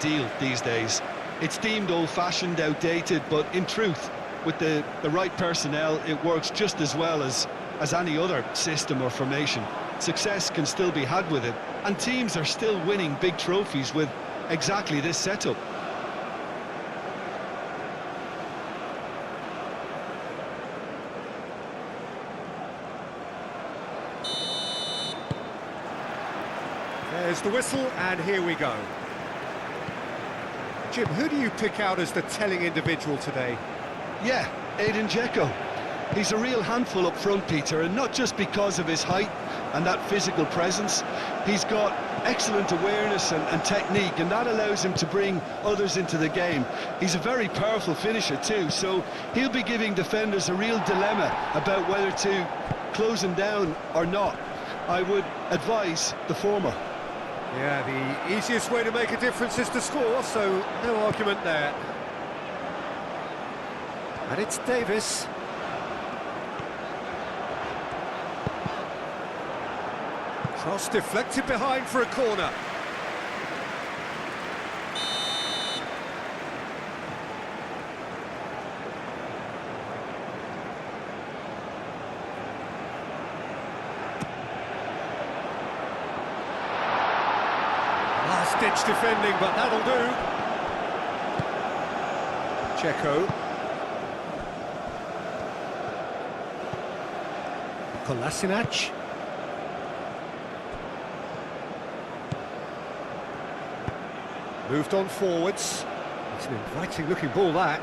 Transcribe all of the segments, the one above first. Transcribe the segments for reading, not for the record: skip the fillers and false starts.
ideal these days. It's deemed old-fashioned, outdated, but in truth, with the right personnel, it works just as well as any other system or formation. Success can still be had with it, and teams are still winning big trophies with exactly this setup. There's the whistle, and here we go. Jim, who do you pick out as the telling individual today? Yeah, Edin Dzeko. He's a real handful up front, Peter, and not just because of his height and that physical presence. He's got excellent awareness and technique, and that allows him to bring others into the game. He's a very powerful finisher too, so he'll be giving defenders a real dilemma about whether to close him down or not. I would advise the former. Yeah, the easiest way to make a difference is to score, so no argument there. And it's Davis. Cross deflected behind for a corner. Last-ditch defending, but that'll do. Dzeko. Kolasinac. Moved on forwards. It's an inviting-looking ball, that.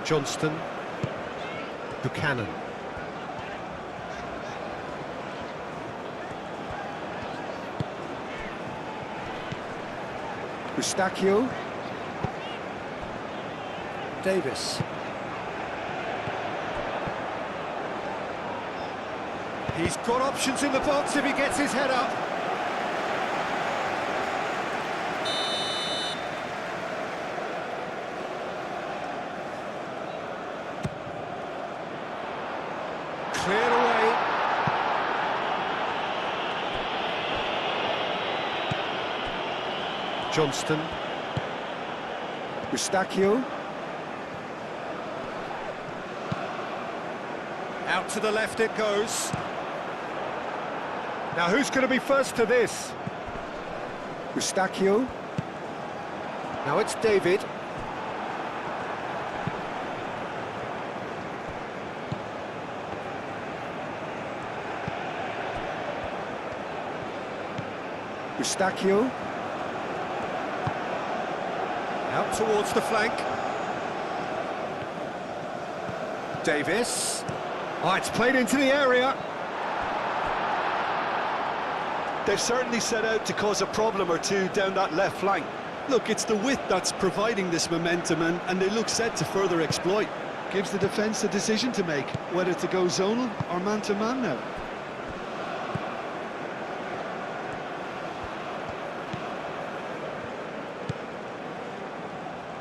Johnston. Buchanan. Eustachio. Davis. He's got options in the box if he gets his head up. Cleared away. Johnston. Eustachio. Out to the left it goes. Now who's going to be first to this? Eustachio. Now it's David. Eustachio. Out towards the flank. Davis. Oh, it's played into the area. They've certainly set out to cause a problem or two down that left flank. Look, it's the width that's providing this momentum, and they look set to further exploit. Gives the defence a decision to make, whether to go zonal or man-to-man now.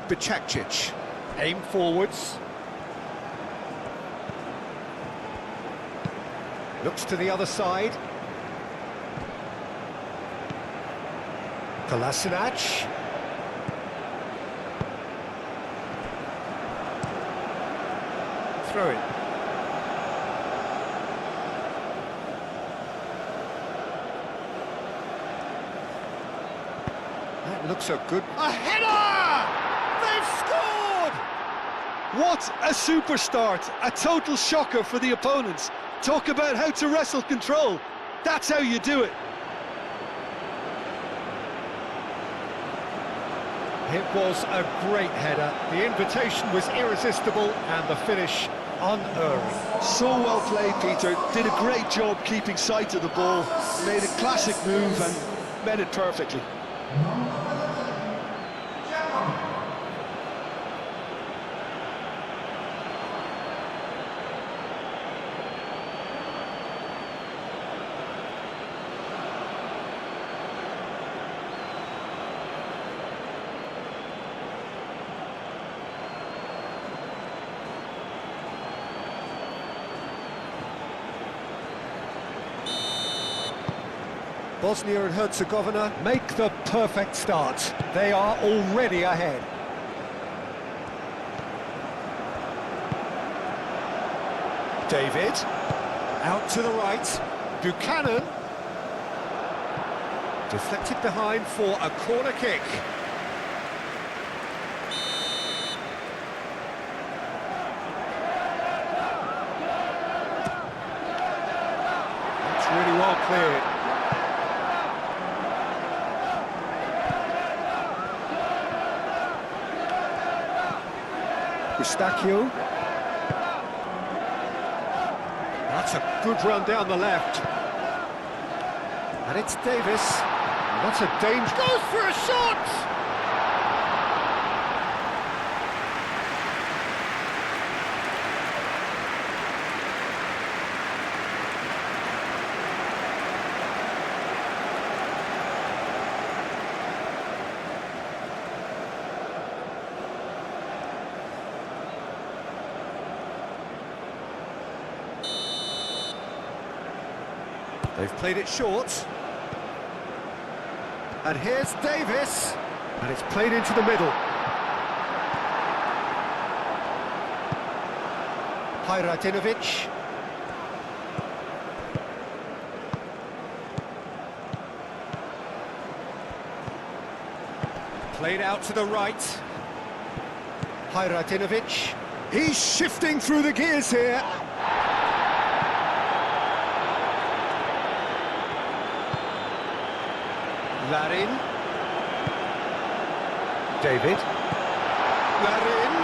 Bicakcic. Aim forwards. Looks to the other side. Kolasinac. Throw it. That looks a good... A header! They've scored! What a super start! A total shocker for the opponents. Talk about how to wrestle control. That's how you do it. It was a great header. The invitation was irresistible and the finish unerring. So well played, Peter. Did a great job keeping sight of the ball. Made a classic move and met it perfectly. Bosnia and Herzegovina make the perfect start. They are already ahead. David, out to the right. Buchanan. Deflected behind for a corner kick. That's really well cleared. Eustachio. That's a good run down the left. And it's Davis. And that's a danger. Goes for a shot! They've played it short. And here's Davis. And it's played into the middle. Hajradinovic. Played out to the right. Hajradinovic. He's shifting through the gears here. Larin. David. Larin.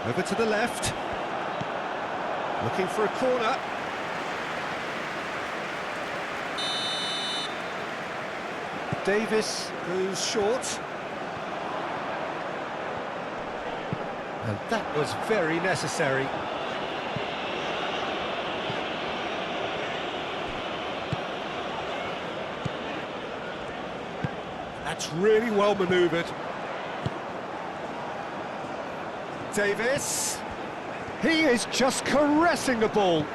Over to the left. Looking for a corner. Davis goes short. And that was very necessary. That's really well manoeuvred. Davis. He is just caressing the ball.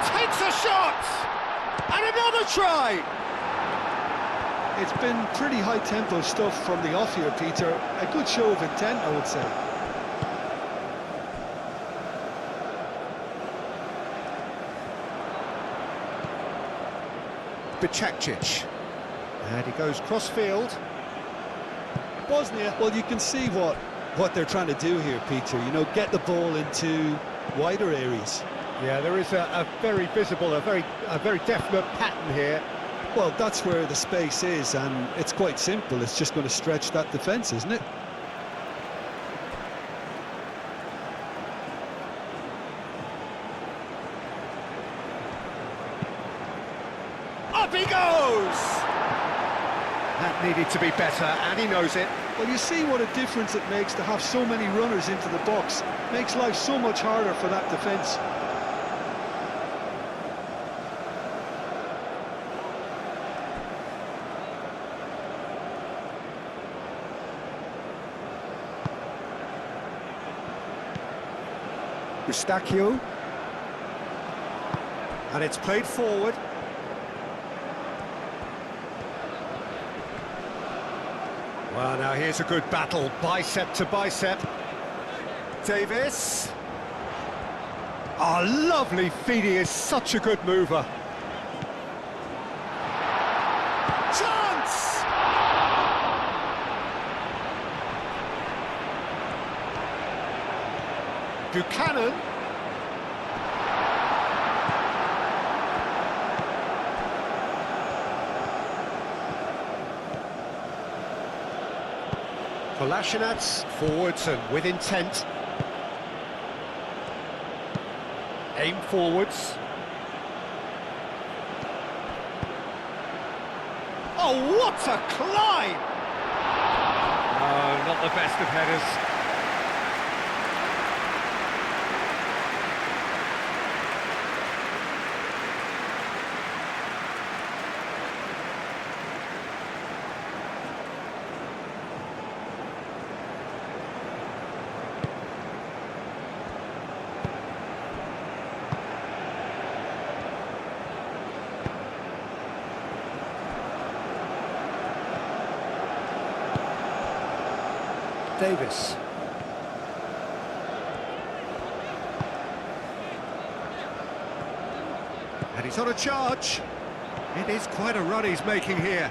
Takes a shot! And another try! It's been pretty high-tempo stuff from the off here, Peter. A good show of intent, I would say. Bicakcic. And he goes cross-field. Bosnia, well, you can see what they're trying to do here, Peter. You know, get the ball into wider areas. Yeah, there is a very visible, a very definite pattern here. Well, that's where the space is, and it's quite simple. It's just going to stretch that defence, isn't it? Up he goes! That needed to be better, and he knows it. Well, you see what a difference it makes to have so many runners into the box. Makes life so much harder for that defence. Eustachio. And it's played forward. Well, now here's a good battle, bicep to bicep. Davis. Oh, lovely feed, he is such a good mover. Chance! Buchanan. Kolasinac forwards and with intent. Aim forwards. Oh, what a climb! Oh, not the best of headers. Davis. And he's on a charge. It is quite a run he's making here.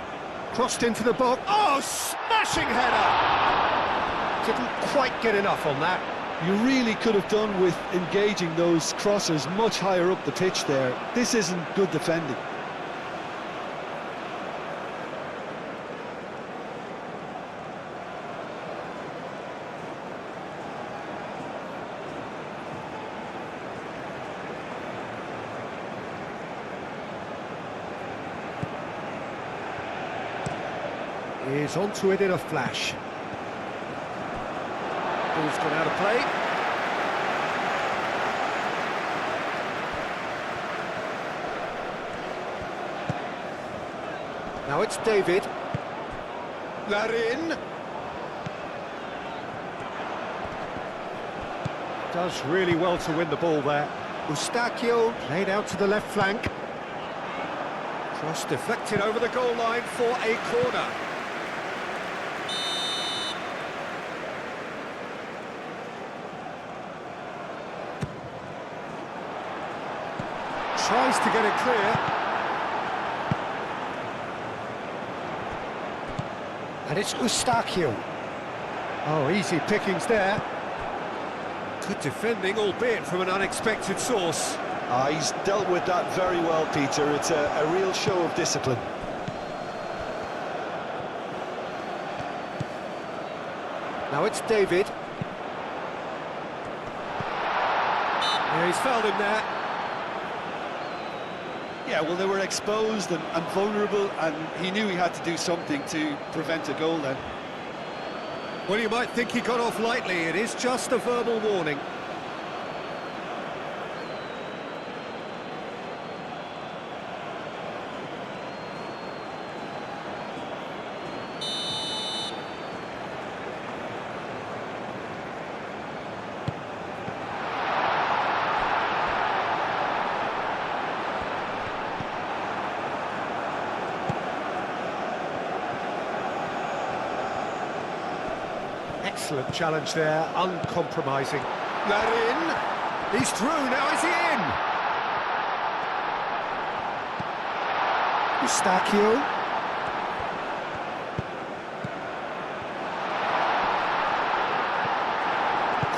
Crossed into the box. Oh, smashing header! Didn't quite get enough on that. You really could have done with engaging those crossers much higher up the pitch there. This isn't good defending. Is onto it in a flash. Ball's gone out of play. Now it's David. Larin. Does really well to win the ball there. Eustachio played out to the left flank. Cross deflected over the goal line for a corner. Tries to get it clear. And it's Eustachio. Oh, easy pickings there. Good defending, albeit from an unexpected source. He's dealt with that very well, Peter. It's a real show of discipline. Now it's David. Yeah, he's fouled him there. Yeah, well, they were exposed and vulnerable, and he knew he had to do something to prevent a goal then. Well, you might think he got off lightly. It is just a verbal warning. Excellent challenge there, uncompromising. Larin, he's through, now is he in? Eustachio.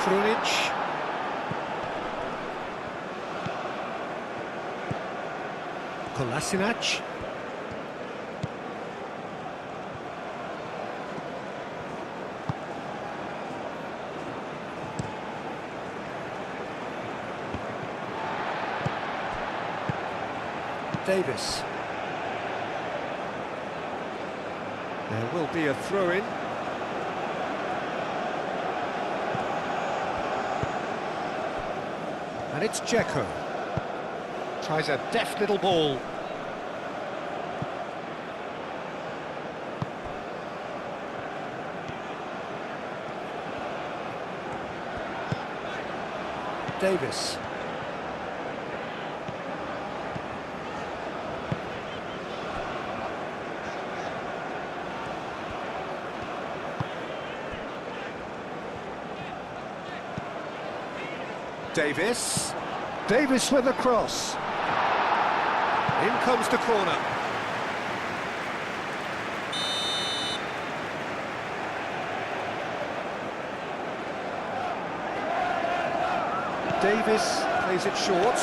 Krunic. Kolasinac. Davis. There will be a throw-in. And it's Dzeko. Tries a deft little ball. Davis. Davis. Davis with a cross. In comes the corner. Davis plays it short.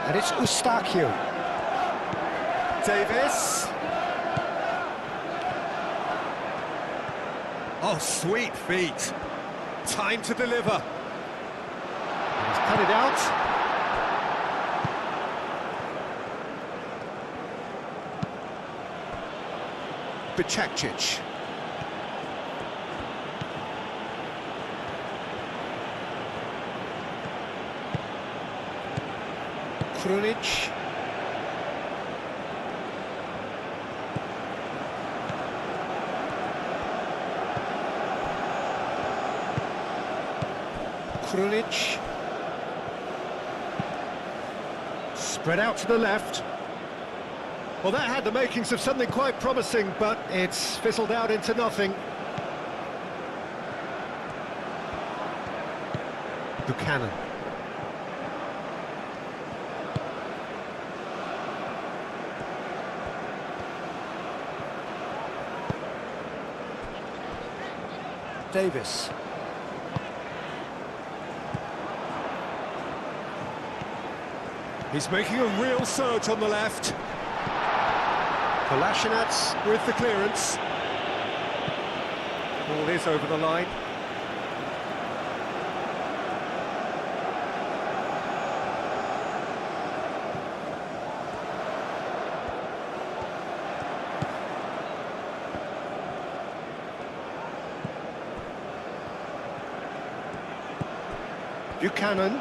And it's Eustachio. Davis. Oh, sweet feet. Time to deliver. And he's cut it out. Bicakcic. Krunic. Krunic. Spread out to the left. Well, that had the makings of something quite promising, but it's fizzled out into nothing. Buchanan. Davis. He's making a real surge on the left. Kolasinac with the clearance. Ball is over the line. Buchanan.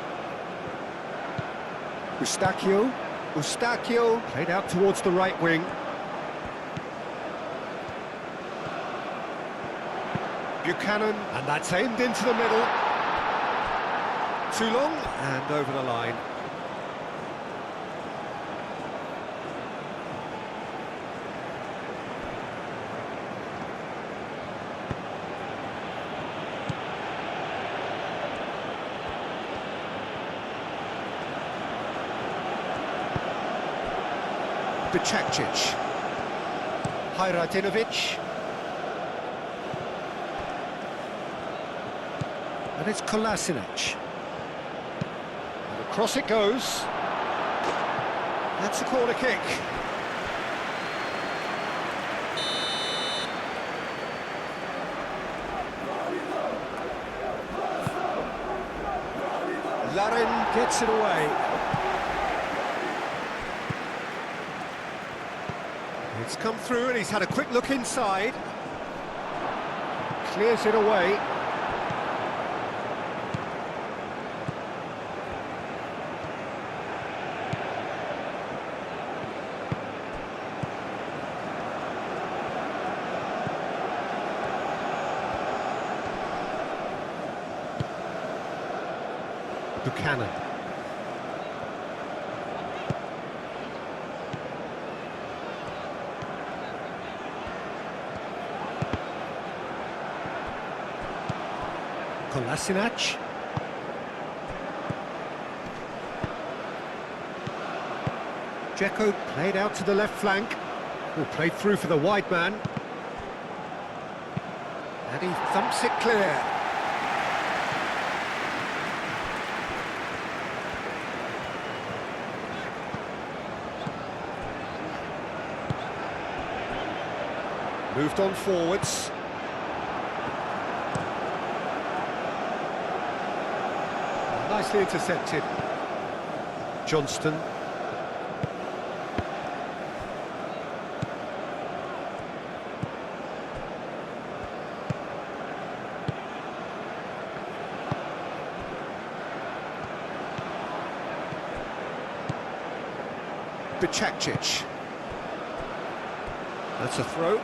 Eustachio played out towards the right wing. Buchanan, and that's aimed into the middle. Too long, and over the line. Bicakcic. Hajradinovic. And it's Kolasinac. And across it goes. That's a corner kick. Larin gets it away. It's come through and he's had a quick look inside. Clears it away. Buchanan. Kolasinac. Dzeko played out to the left flank. Who played through for the wide man. And he thumps it clear. Moved on forwards. Nicely intercepted. Johnston. Bicakcic. That's a throw.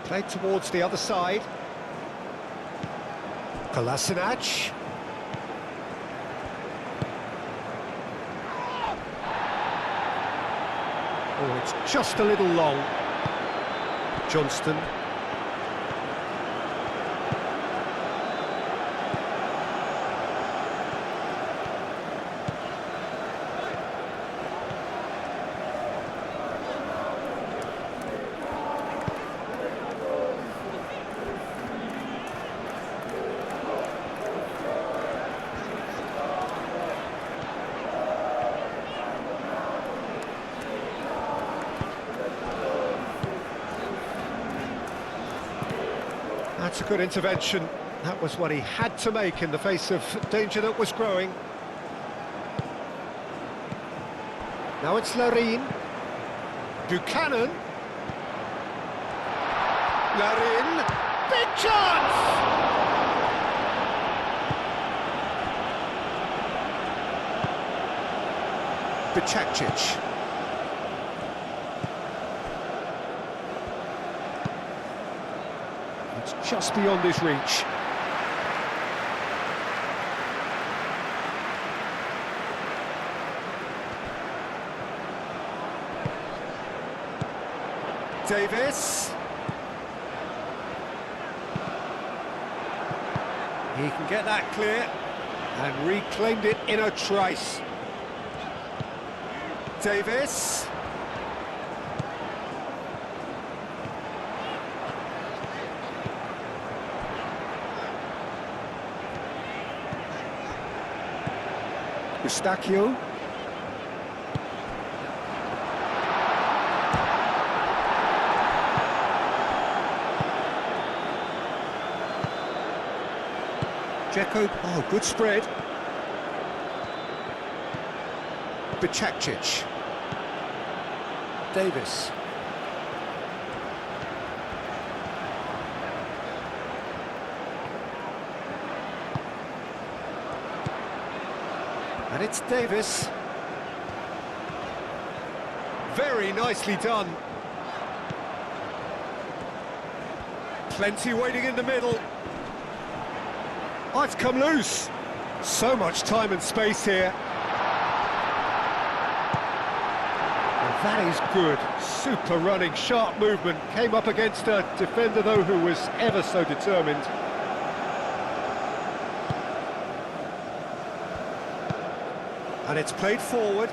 Played towards the other side. Kolasinac. Oh, it's just a little long. Johnston. That's a good intervention. That was what he had to make in the face of danger that was growing. Now it's Larin. Buchanan. Larin. Big chance! Bicakcic. It's just beyond his reach. Davis. He can get that clear and reclaimed it in a trice. Davis. Eustachio. Dzeko, oh, good spread. Bicakcic. Davis. And it's Davis. Very nicely done. Plenty waiting in the middle. Oh, it's come loose. So much time and space here. And that is good. Super running, sharp movement. Came up against a defender, though, who was ever so determined. And it's played forward.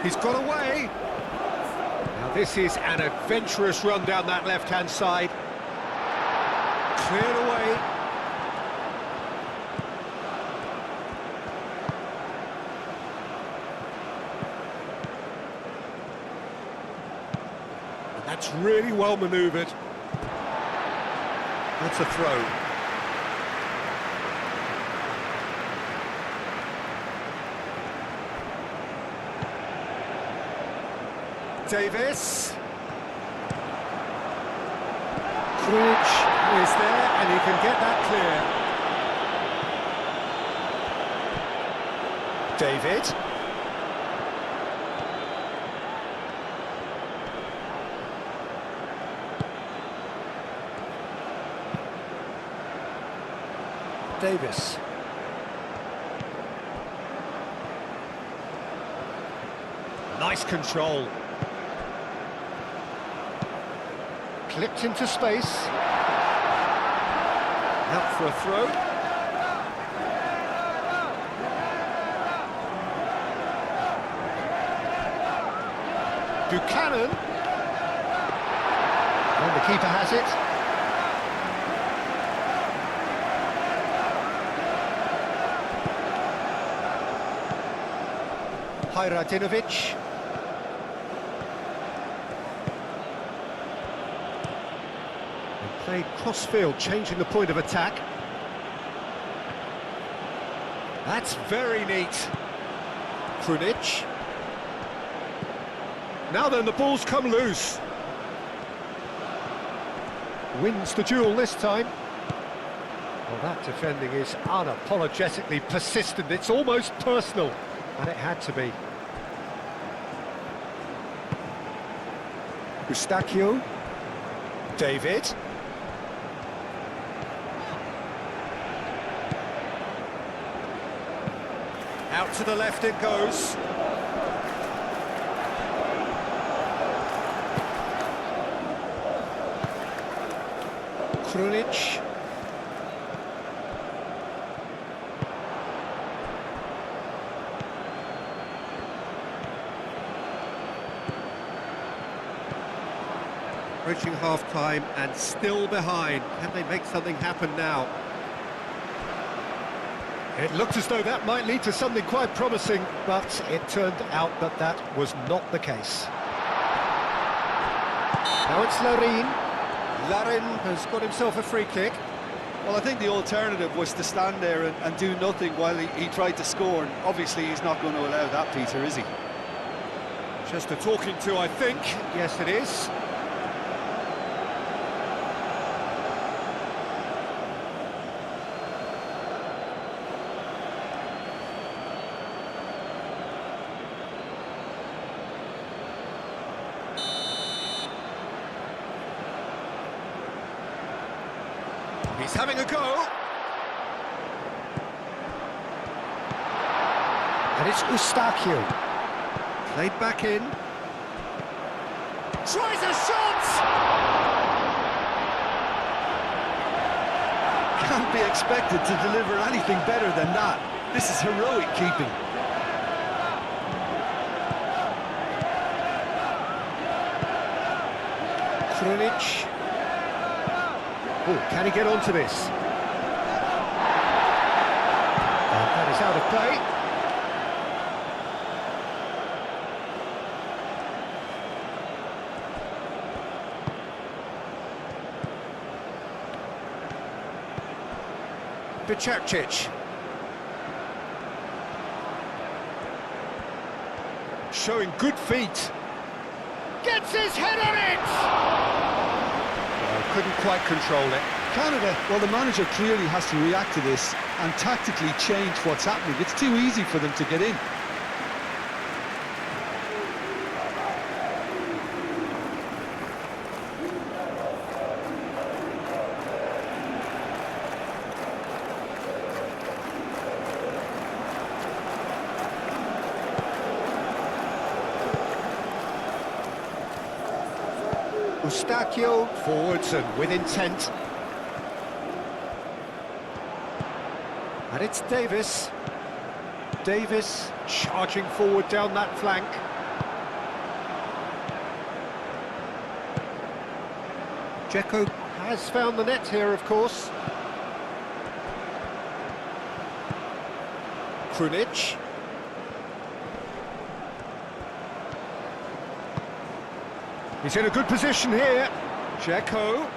He's got away. Now this is an adventurous run down that left-hand side. Cleared away. And that's really well manoeuvred. That's a throw. Davis. Krunic is there, and he can get that clear. David. Davis. Nice control. Clipped into space. Out for a throw. Buchanan. And the keeper has it. Hajradinovic. Played cross-field, changing the point of attack. That's very neat. Krunic. Now then, the ball's come loose. Wins the duel this time. Well, that defending is unapologetically persistent. It's almost personal, and it had to be. Eustachio. David. Out to the left it goes. Krunic. Approaching half-time and still behind. Can they make something happen now? It looked as though that might lead to something quite promising, but it turned out that that was not the case. Now it's Larin. Larin has got himself a free kick. Well, I think the alternative was to stand there and do nothing while he tried to score, and obviously he's not going to allow that, Peter, is he? Just a talking to, I think. Yes, it is. He's having a go. And it's Eustachio. Played back in. Tries a shot! Can't be expected to deliver anything better than that. This is heroic keeping. Krunic. Oh, can he get onto this? And that is out of play. Bicakcic. Showing good feet. Gets his head on it! Oh, couldn't quite control it. Canada, well, the manager clearly has to react to this and tactically change what's happening. It's too easy for them to get in. Eustachio forwards and with intent. And it's Davis. Davis charging forward down that flank. Dzeko has found the net here, of course. Krunic. He's in a good position here. Dzeko.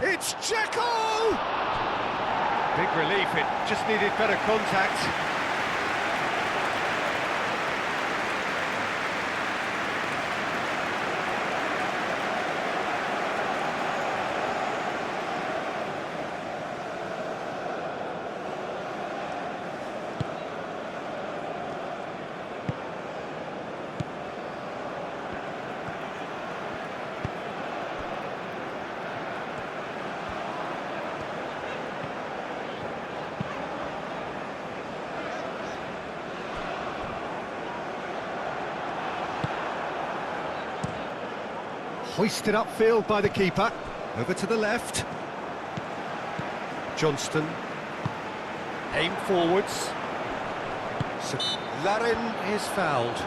It's Dzeko! Big relief, it just needed better contact. Hoisted upfield by the keeper. Over to the left. Johnston. Aim forwards. So Larin is fouled.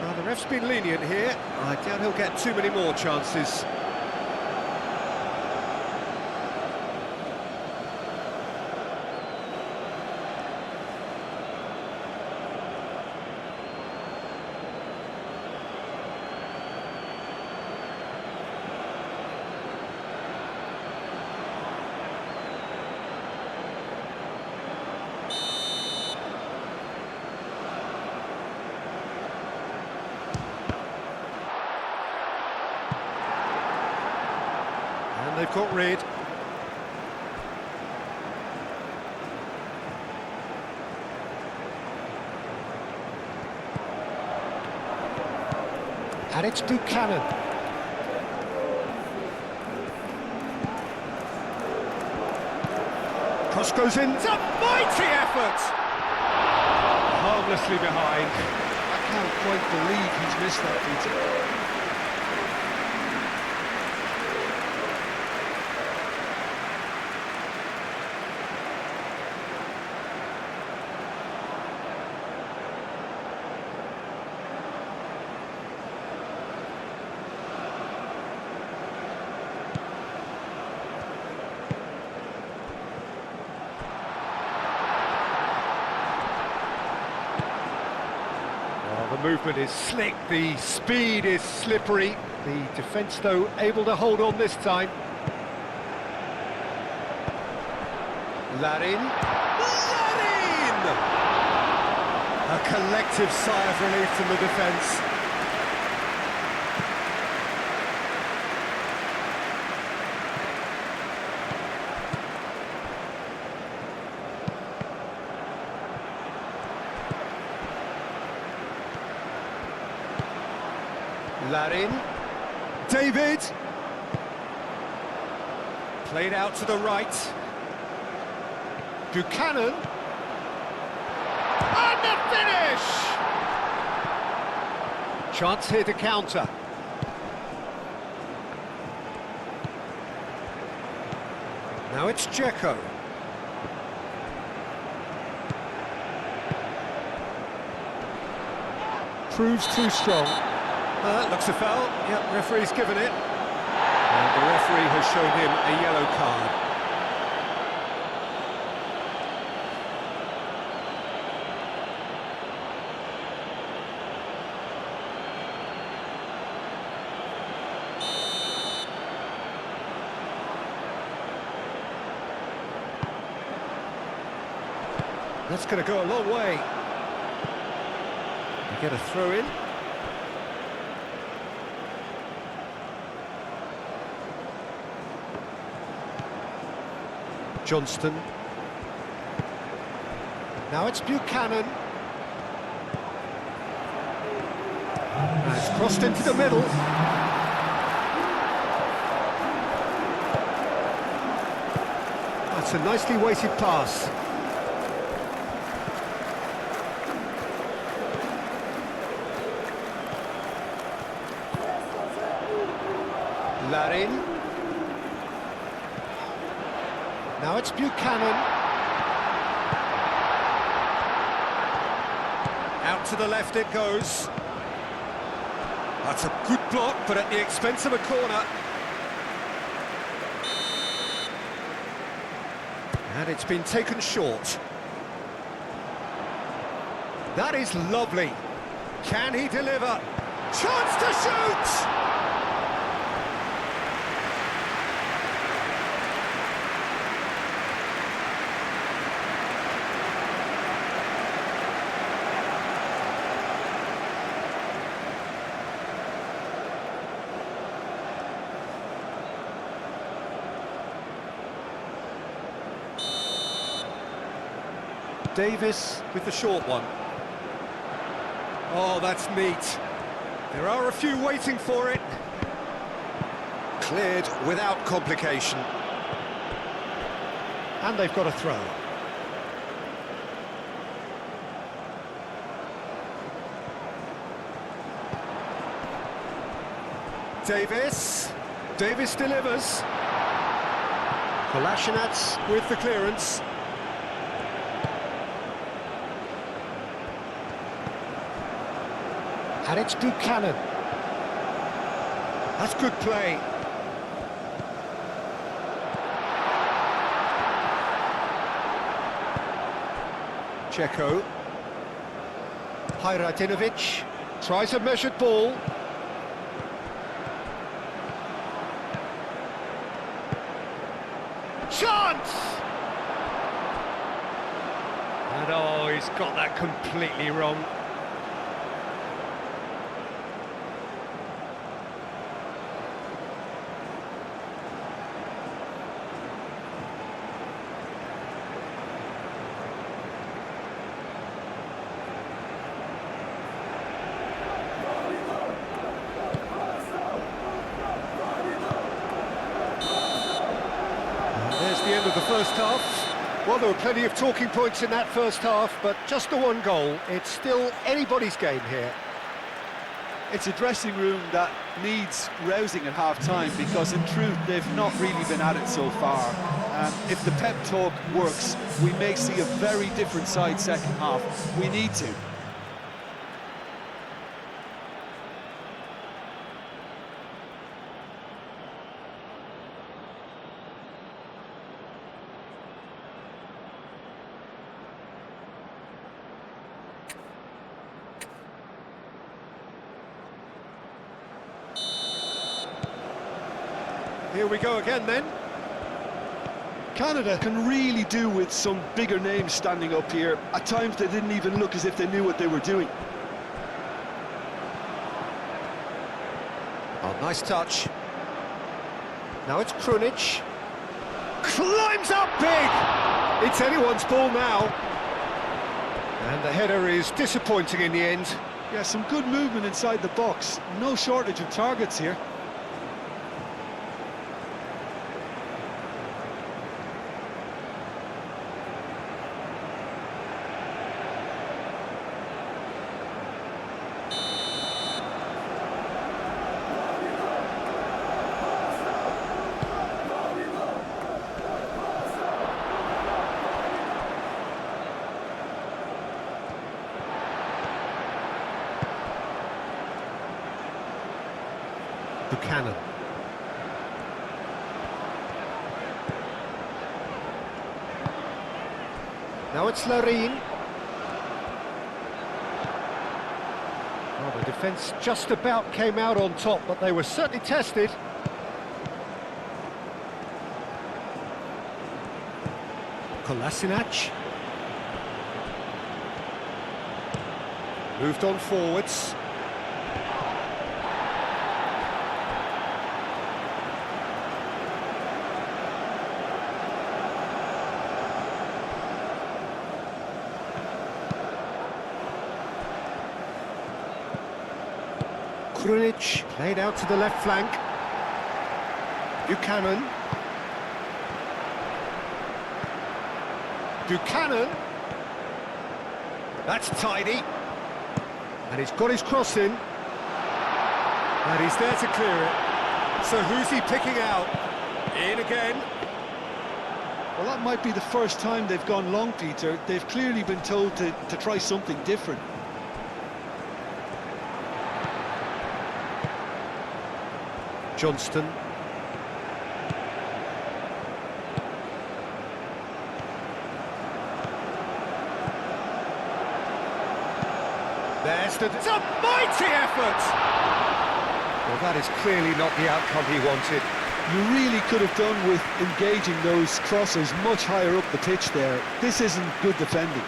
Well, the ref's been lenient here. I doubt he'll get too many more chances. And they've got rid. And it's Buchanan. Cross goes in. It's a mighty effort! Harmlessly behind. I can't quite believe he's missed that, Peter. The movement is slick, the speed is slippery. The defence, though, able to hold on this time. Larin! Larin! A collective sigh of relief from the defence. Larin. David. Played out to the right. Buchanan. And the finish! Chance here to counter. Now it's Dzeko. Proves too strong. Looks a foul. Yep, referee's given it. And the referee has shown him a yellow card. That's going to go a long way. You get a throw in. Johnston. Now it's Buchanan. Now it's crossed into the middle. That's a nicely weighted pass. Larin. Now it's Buchanan. Out to the left it goes. That's a good block, but at the expense of a corner. And it's been taken short. That is lovely. Can he deliver? Chance to shoot! Davis with the short one. Oh, that's neat. There are a few waiting for it. Cleared without complication. And they've got a throw. Davis. Davis delivers. Kolasinac with the clearance. And it's Buchanan. That's good play. Dzeko. Hajradinovic tries a measured ball. Chance! And oh, he's got that completely wrong. There's the end of the first half. Well, there were plenty of talking points in that first half, but just the one goal. It's still anybody's game here. It's a dressing room that needs rousing at half-time because, in truth, they've not really been at it so far. If the pep talk works, we may see a very different side second half. We need to. Here we go again then. Canada can really do with some bigger names standing up here. At times they didn't even look as if they knew what they were doing. Oh, nice touch. Now it's Krunic. Climbs up big! It's anyone's ball now. And the header is disappointing in the end. Yeah, some good movement inside the box. No shortage of targets here. Buchanan. Now it's Larine. Well, the defence just about came out on top, but they were certainly tested. Kolasinac. Moved on forwards. Krunic played out to the left flank. Buchanan. Buchanan. That's tidy. And he's got his cross in. And he's there to clear it. So who's he picking out? In again. Well, that might be the first time they've gone long, Peter. They've clearly been told to try something different. Johnston. There's it's a mighty effort! Well, that is clearly not the outcome he wanted. You really could have done with engaging those crosses much higher up the pitch there. This isn't good defending.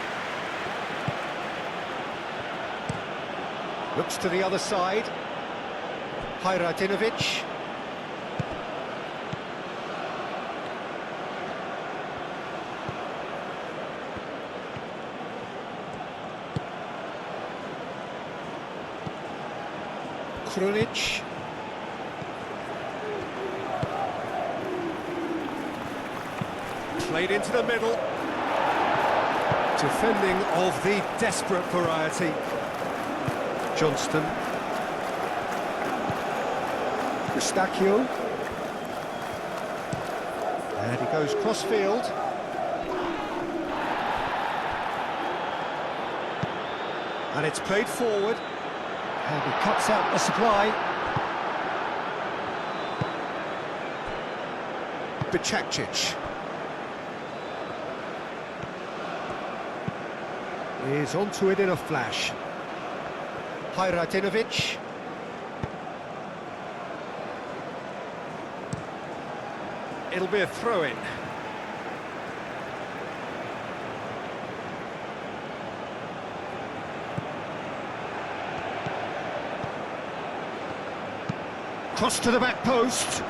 Looks to the other side. Hajradinovic. Krunic. Played into the middle. Defending of the desperate variety. Johnston. Eustachio. And he goes cross-field. And it's played forward. And he cuts out the supply. Bicakcic. Is onto it in a flash. Hajradinovic. It'll be a throw-in. Cross to the back post.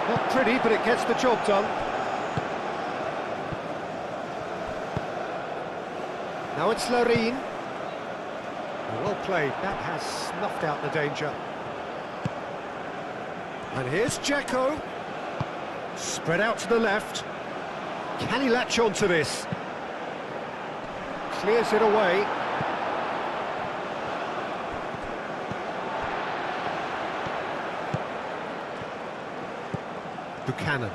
Not pretty, but it gets the job done. Now it's Larine. Well played. That has snuffed out the danger. And here's Dzeko. Spread out to the left. Can he latch on to this? Clears it away. Buchanan.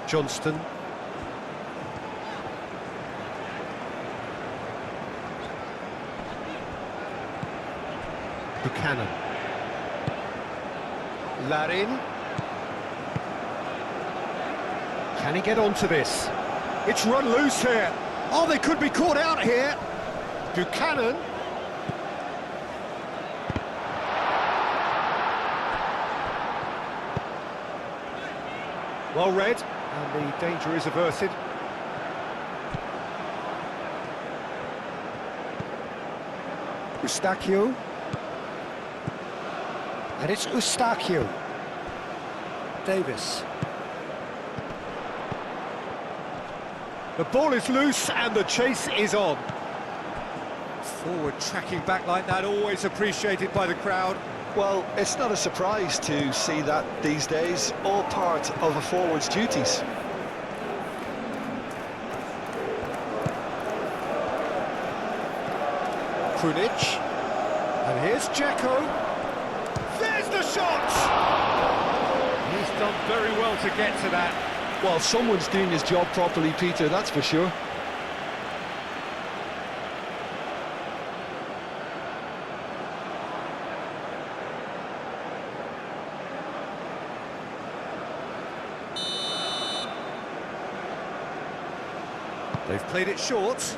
Johnston. Buchanan. Larine. Can he get onto this? It's run loose here. Oh, they could be caught out here. Buchanan. Well read, and the danger is averted. Eustachio. And it's Eustachio. Davis. The ball is loose and the chase is on. Forward tracking back like that, always appreciated by the crowd. Well, it's not a surprise to see that these days, all part of a forward's duties. Krunic. And here's Dzeko. There's the shot! He's done very well to get to that. Well, someone's doing his job properly, Peter, that's for sure. They've played it short.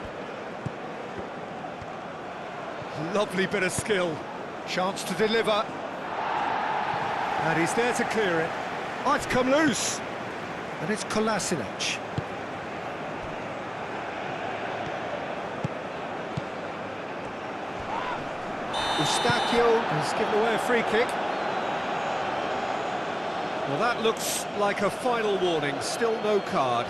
Lovely bit of skill. Chance to deliver. And he's there to clear it. Oh, it's come loose. And it's Kolasinac. Eustachio has given away a free kick. Well, that looks like a final warning. Still no card.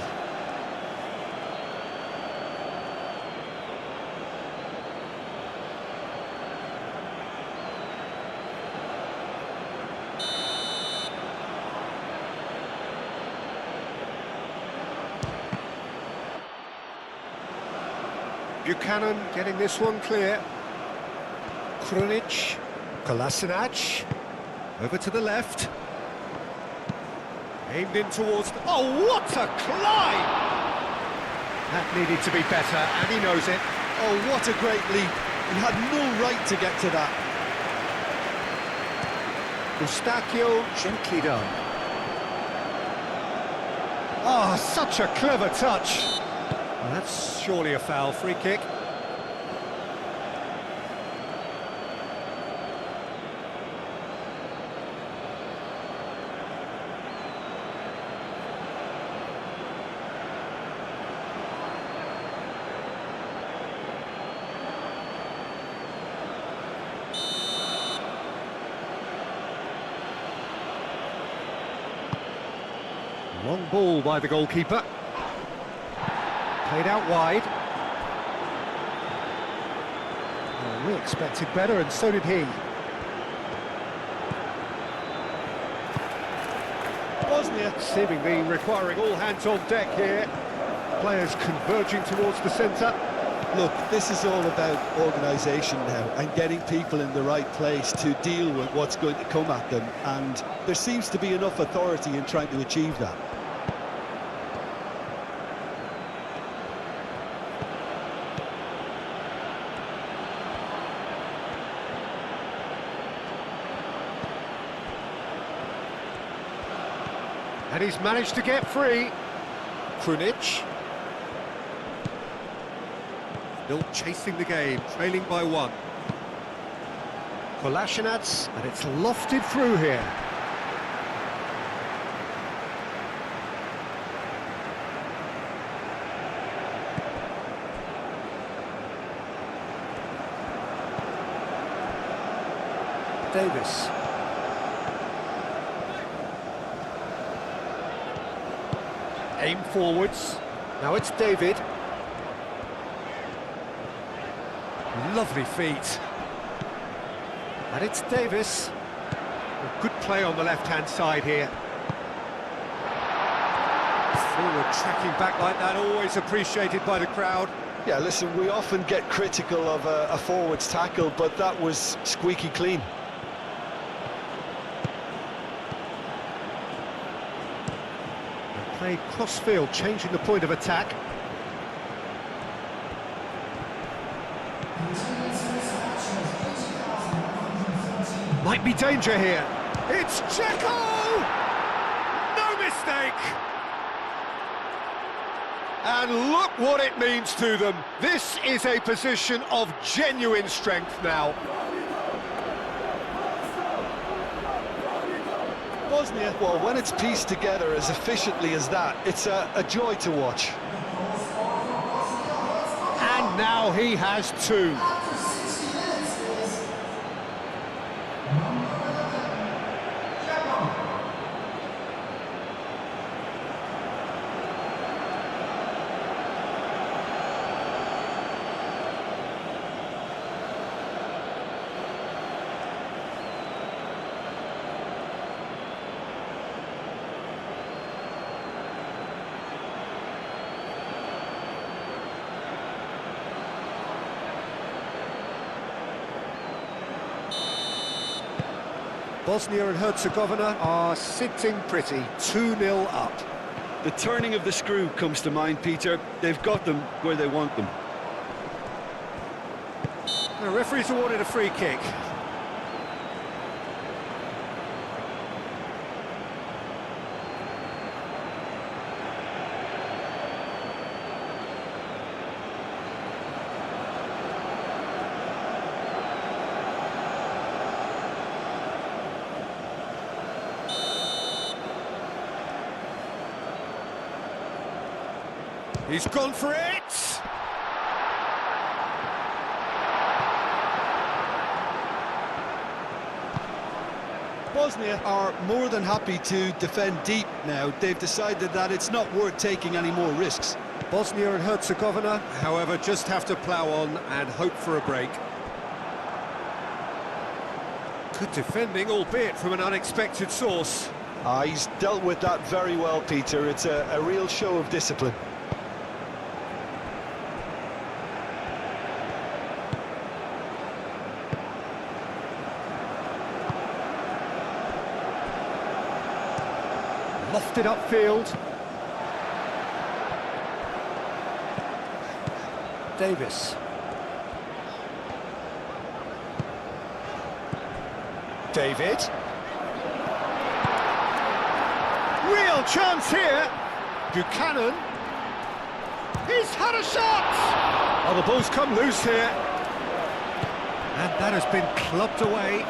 Buchanan getting this one clear. Krunic, Kolasinac, over to the left. Aimed in towards... Oh, what a climb! That needed to be better, and he knows it. Oh, what a great leap. He had no right to get to that. Eustachio, gently done. Oh, such a clever touch. Well, that's surely a foul. Free kick. Long ball by the goalkeeper. Played out wide. Well, we expected better, and so did he. Bosnia Seemingly requiring all hands on deck here. Players converging towards the centre. Look, this is all about organisation now and getting people in the right place to deal with what's going to come at them, and there seems to be enough authority in trying to achieve that. And he's managed to get free. Krunic. Still chasing the game, trailing by one. Kolasinac, and it's lofted through here. Davis. Aim forwards. Now it's David. Lovely feet. And it's Davis. A good play on the left-hand side here. Forward tracking back like that, always appreciated by the crowd. Yeah, listen, we often get critical of a forward's tackle, but that was squeaky clean. Played cross-field, changing the point of attack. Might be danger here. It's Dzeko! No mistake! And look what it means to them. This is a position of genuine strength now. Bosnia, well, when it's pieced together as efficiently as that, it's a joy to watch. And now he has two. Bosnia and Herzegovina are sitting pretty, 2-0 up. The turning of the screw comes to mind, Peter. They've got them where they want them. The referee's awarded a free kick. He's gone for it! Bosnia are more than happy to defend deep now. They've decided that it's not worth taking any more risks. Bosnia and Herzegovina, however, just have to plough on and hope for a break. Good defending, albeit from an unexpected source. He's dealt with that very well, Peter. It's a real show of discipline. Lofted upfield. Davis. David. Real chance here. Buchanan. He's had a shot! Oh, the ball's come loose here. And that has been clubbed away.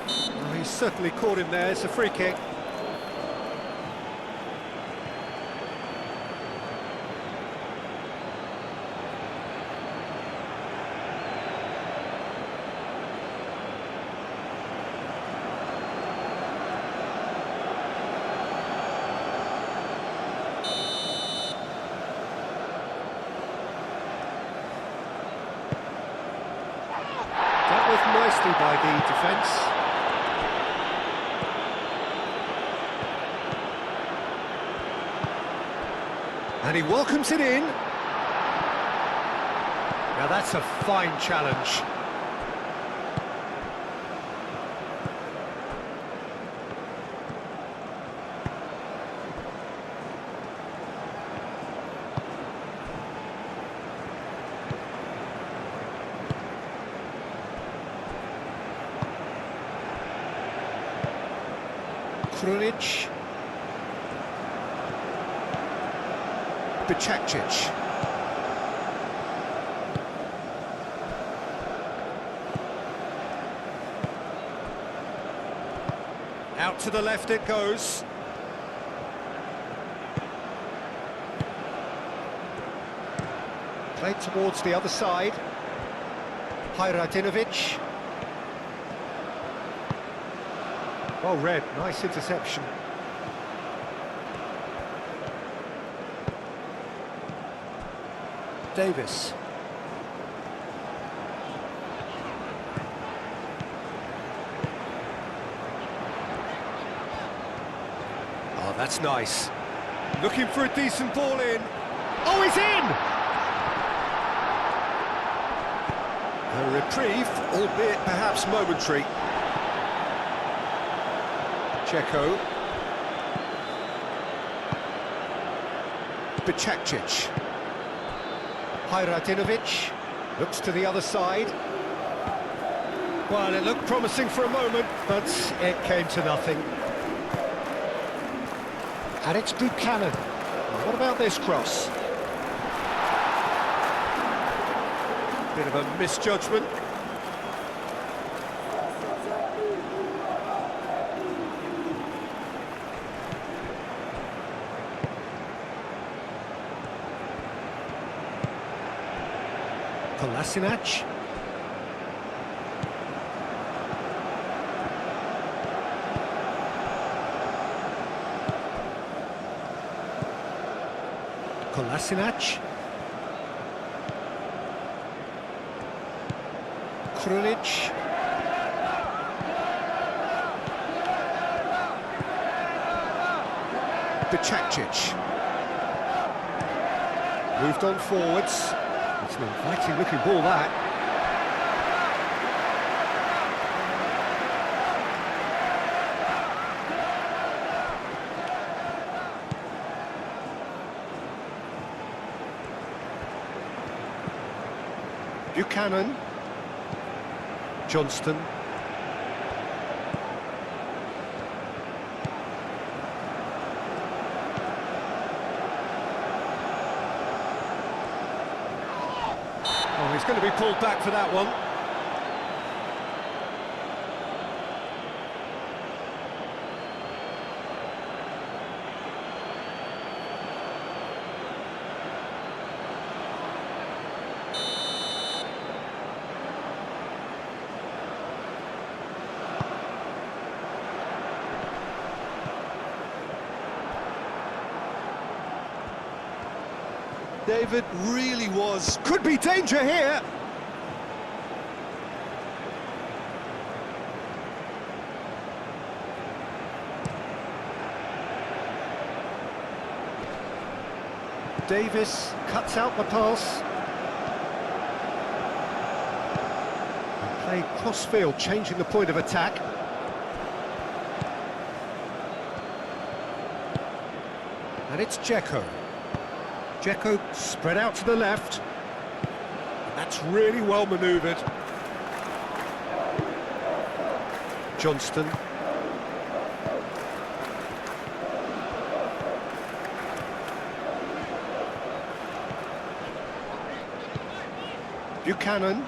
Oh, he's certainly caught him there. It's a free kick. Nicely by the defence. And he welcomes it in. Now that's a fine challenge. Krunic. Bicakcic. Out to the left it goes. Played towards the other side. Hajradinovic. Well read, nice interception. Davis. Oh, that's nice. Looking for a decent ball in. Oh, he's in! A reprieve, albeit perhaps momentary. Checo. Bicakcic. Hajradinovic looks to the other side. Well, it looked promising for a moment, but it came to nothing. And it's Buchanan. What about this cross? Bit of a misjudgment. Kolasinac. Kolasinac. Krunic. Bicakcic. Moved on forwards. It's an inviting looking ball, that. Buchanan. Johnston. Oh, he's going to be pulled back for that one. David really was. Could be danger here. Davis cuts out the pass. And play cross-field, changing the point of attack. And it's Dzeko. Dzeko spread out to the left. And that's really well manoeuvred. Johnston. Buchanan.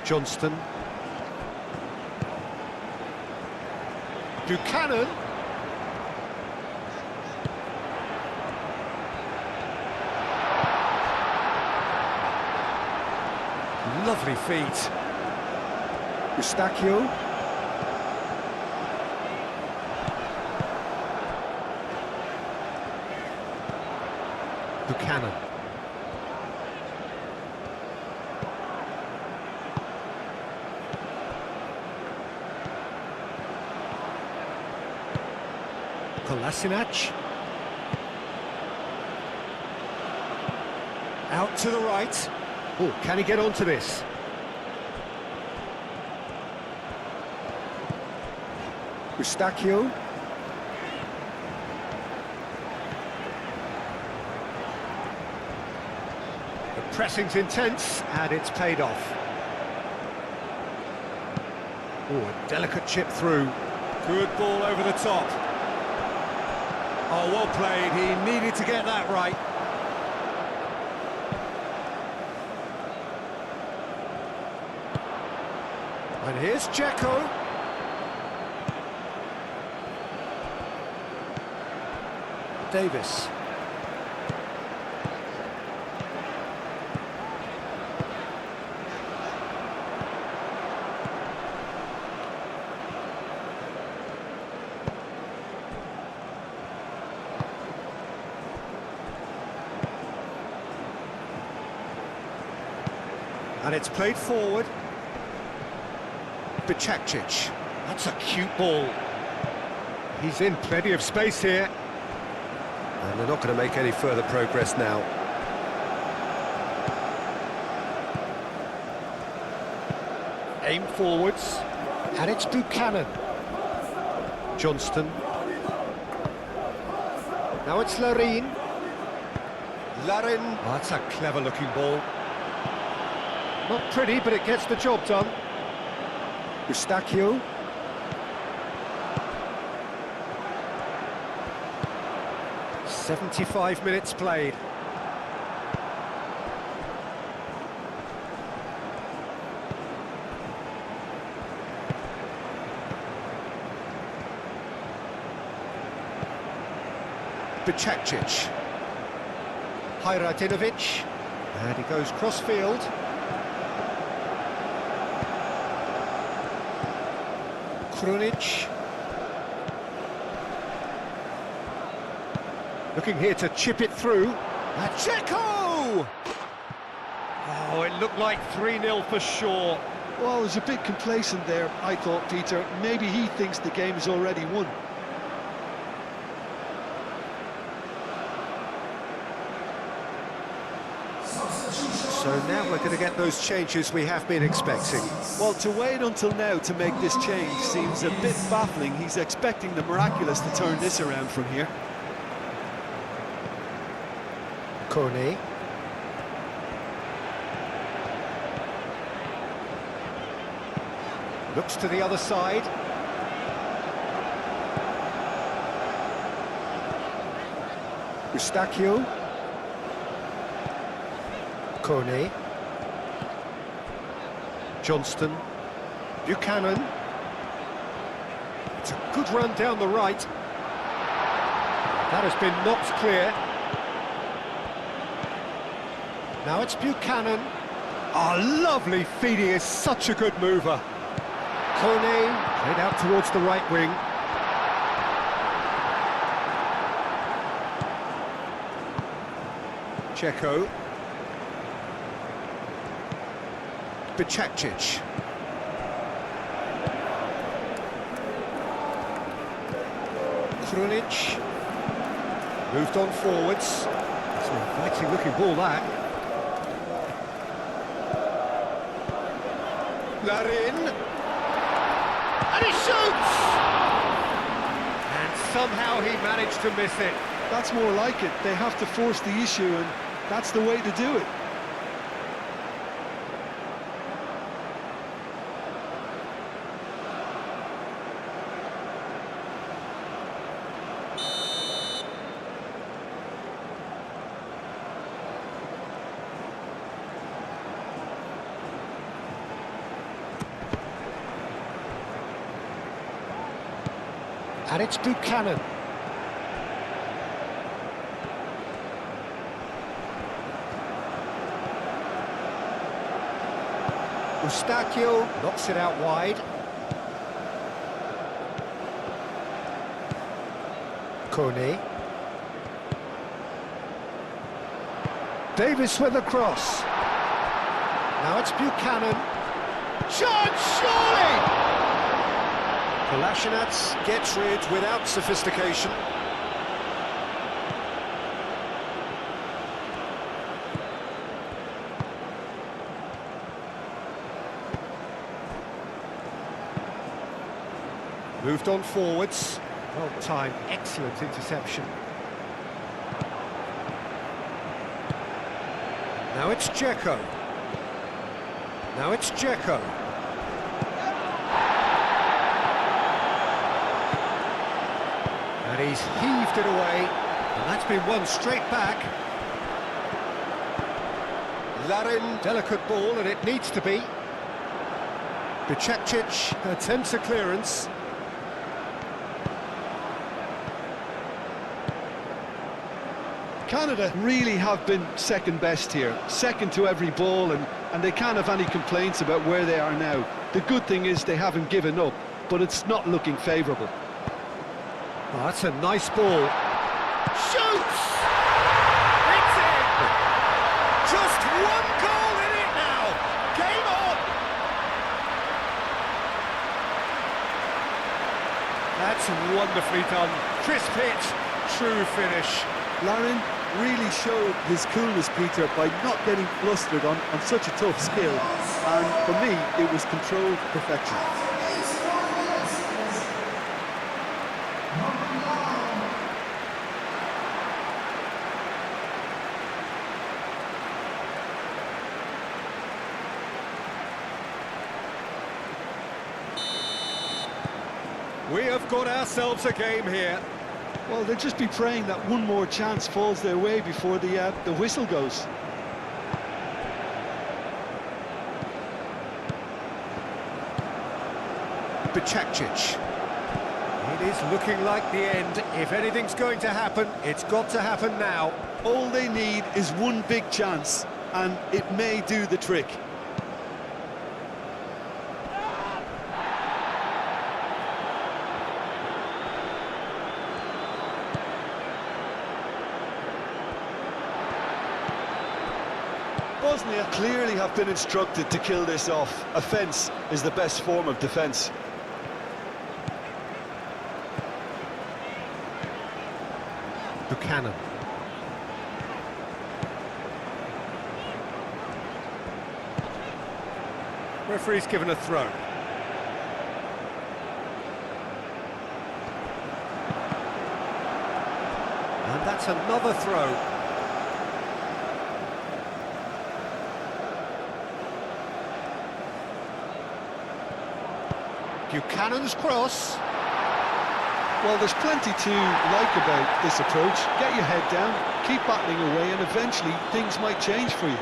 Johnston. Buchanan. Lovely feet. Eustachio. Buchanan. Kolasinac. Out to the right. Oh, can he get onto this? Eustachio. The pressing's intense, and it's paid off. Oh, a delicate chip through. Good ball over the top. Oh, well played. He needed to get that right. And here's Dzeko. Davis. And it's played forward. Bicakcic. That's a cute ball. He's in plenty of space here. And they're not going to make any further progress now. Aim forwards. And it's Buchanan. Johnston. Now it's Larin. Larin. Oh, that's a clever-looking ball. Not pretty, but it gets the job done. Eustachio. "75 minutes played. Bicakcic. Hajradinovic. And he goes cross-field. Krunic. Looking here to chip it through. Dzeko! Oh, it looked like 3-0 for sure. Well, it was a bit complacent there, I thought, Peter. Maybe he thinks the game is already won. So now we're going to get those changes we have been expecting. Well, to wait until now to make this change seems a bit baffling. He's expecting the miraculous to turn this around from here. Kone. Looks to the other side. Eustachio. Kone. Johnston. Buchanan. It's a good run down the right. That has been knocked clear. Now it's Buchanan. Oh, lovely feed. He is such a good mover. Kone played out towards the right wing. Checo. Bicakcic. Krunic. Moved on forwards. It's an inviting looking ball, that. Larin. And he shoots! And somehow he managed to miss it. That's more like it. They have to force the issue, and that's the way to do it. And it's Buchanan. Eustachio knocks it out wide. Kone. Davis with a cross. Now it's Buchanan. Shot, surely! Kolasinac gets rid without sophistication. Moved on forwards. Well timed, excellent interception. Now it's Dzeko. Now it's Dzeko. And he's heaved it away, and that's been won straight back. Larin, delicate ball, and it needs to be. Bicakcic attempts a clearance. Canada really have been second best here, second to every ball, and they can't have any complaints about where they are now. The good thing is they haven't given up, but it's not looking favourable. Oh, that's a nice ball. Shoots! It's in! Just one goal in it now! Game on! That's wonderfully done. Crisp hit, true finish. Larin really showed his coolness, Peter, by not getting flustered on such a tough skill. And for me, it was controlled perfection. We have got ourselves a game here. Well, they'll just be praying that one more chance falls their way before the whistle goes. Bicakcic. It is looking like the end. If anything's going to happen, it's got to happen now. All they need is one big chance, and it may do the trick. Bosnia clearly have been instructed to kill this off. Offence is the best form of defence. Buchanan. Referee's given a throw. And that's another throw. Buchanan's cross. Well, there's plenty to like about this approach. Get your head down, keep battling away, and eventually things might change for you.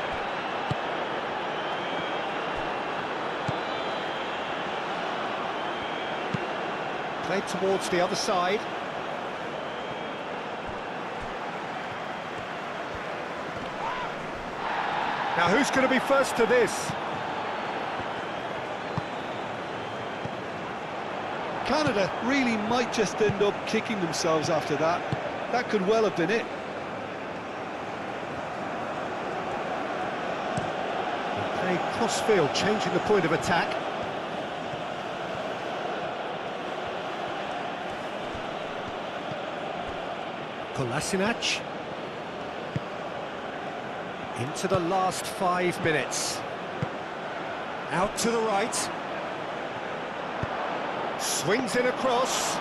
Played towards the other side. Now who's going to be first to this? Canada really might just end up kicking themselves after that. That could well have been it. play cross-field, changing the point of attack. Kolasinac. Into the last 5 minutes. Out to the right. Swings in across.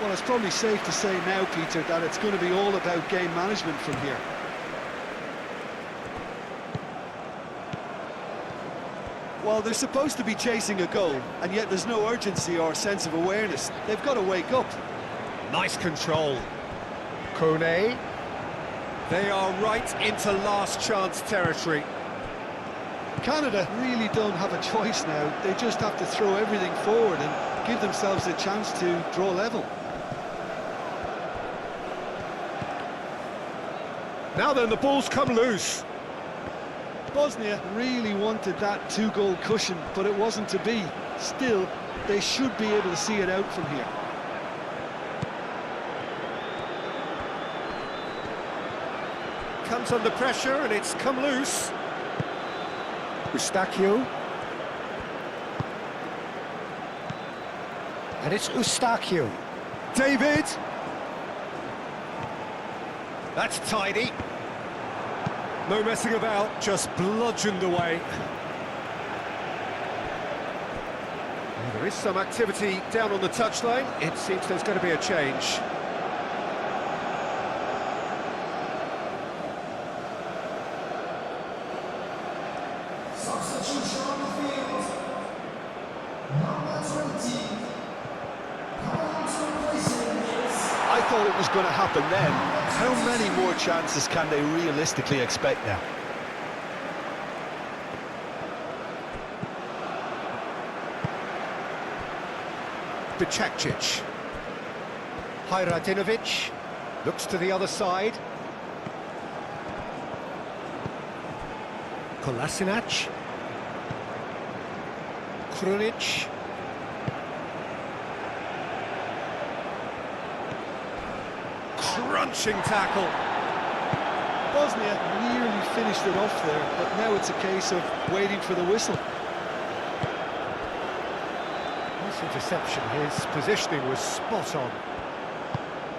Well, it's probably safe to say now, Peter, that it's going to be all about game management from here. Well, they're supposed to be chasing a goal, and yet there's no urgency or sense of awareness. They've got to wake up. Nice control. Kone. They are right into last chance territory. Canada really don't have a choice now. They just have to throw everything forward and give themselves a chance to draw level. Now then, the ball's come loose. Bosnia really wanted that two-goal cushion, but it wasn't to be. Still, they should be able to see it out from here. Comes under pressure and it's come loose. Eustachio. And it's Eustachio. David. That's tidy. No messing about, just bludgeoned away. Well, there is some activity down on the touchline. It seems there's going to be a change. Substitution on the field. Number 20. Coming to replace him is... I thought it was going to happen then. How many more chances can they realistically expect now? Bicakcic. Hajradinovic looks to the other side. Kolasinac. Krunic. Crunching tackle. Bosnia nearly finished it off there, but now it's a case of waiting for the whistle. Nice interception. His positioning was spot on.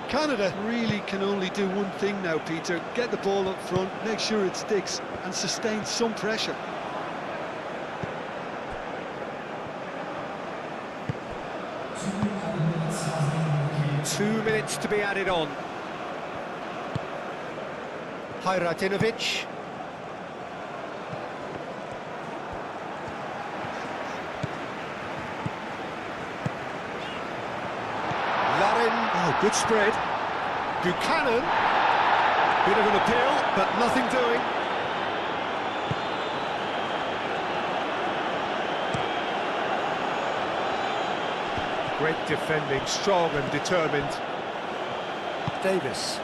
Canada really can only do one thing now, Peter. Get the ball up front, make sure it sticks, and sustain some pressure. Two minutes to be added on. Hajradinovic. Larin. Oh, good spread. Buchanan. Bit of an appeal, but nothing doing. Great defending, strong and determined. Davis.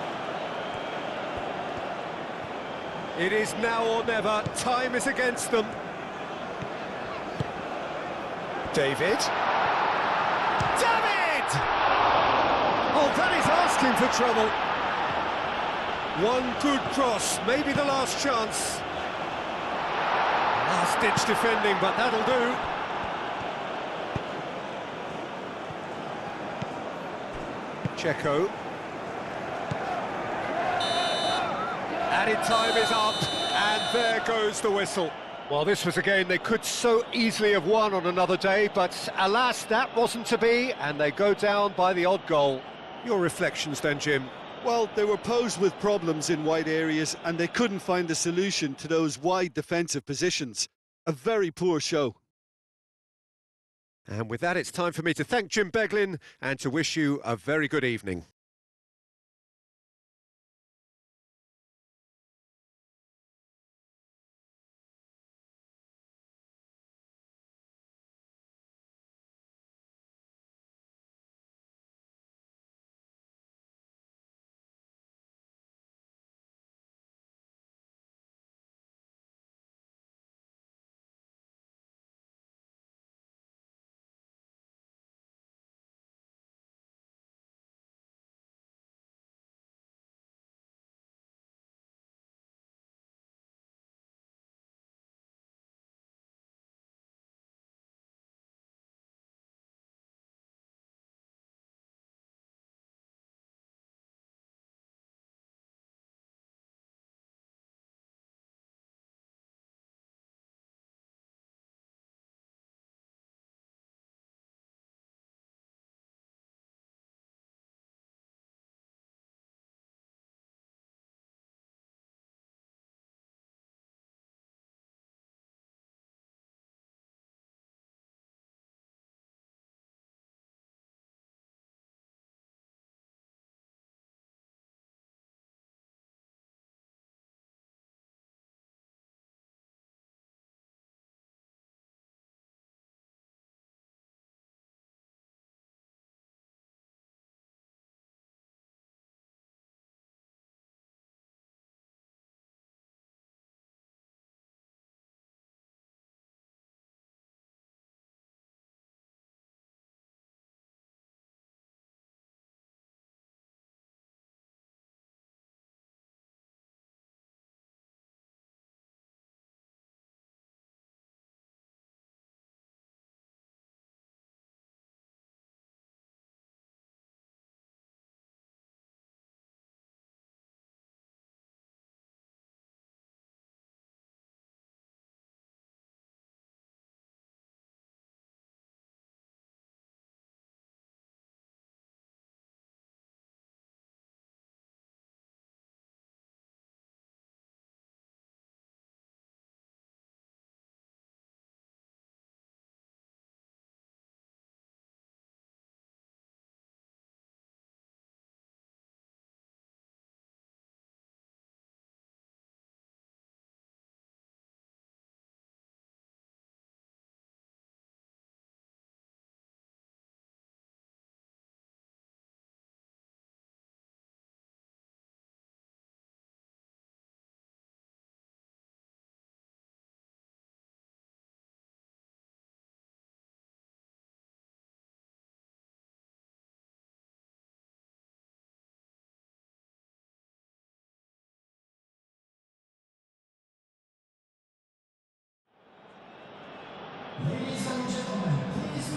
It is now or never. Time is against them. David. David! Oh, that is asking for trouble. One good cross, maybe the last chance. Last-ditch defending, but that'll do. Checo. Added time is up, and there goes the whistle. Well, this was a game they could so easily have won on another day, but alas, that wasn't to be, and they go down by the odd goal. Your reflections then, Jim? Well, they were posed with problems in wide areas, and they couldn't find a solution to those wide defensive positions. A very poor show. And with that, it's time for me to thank Jim Beglin and to wish you a very good evening.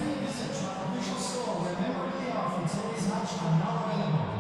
please visit our official store where memorabilia from today's match are now available.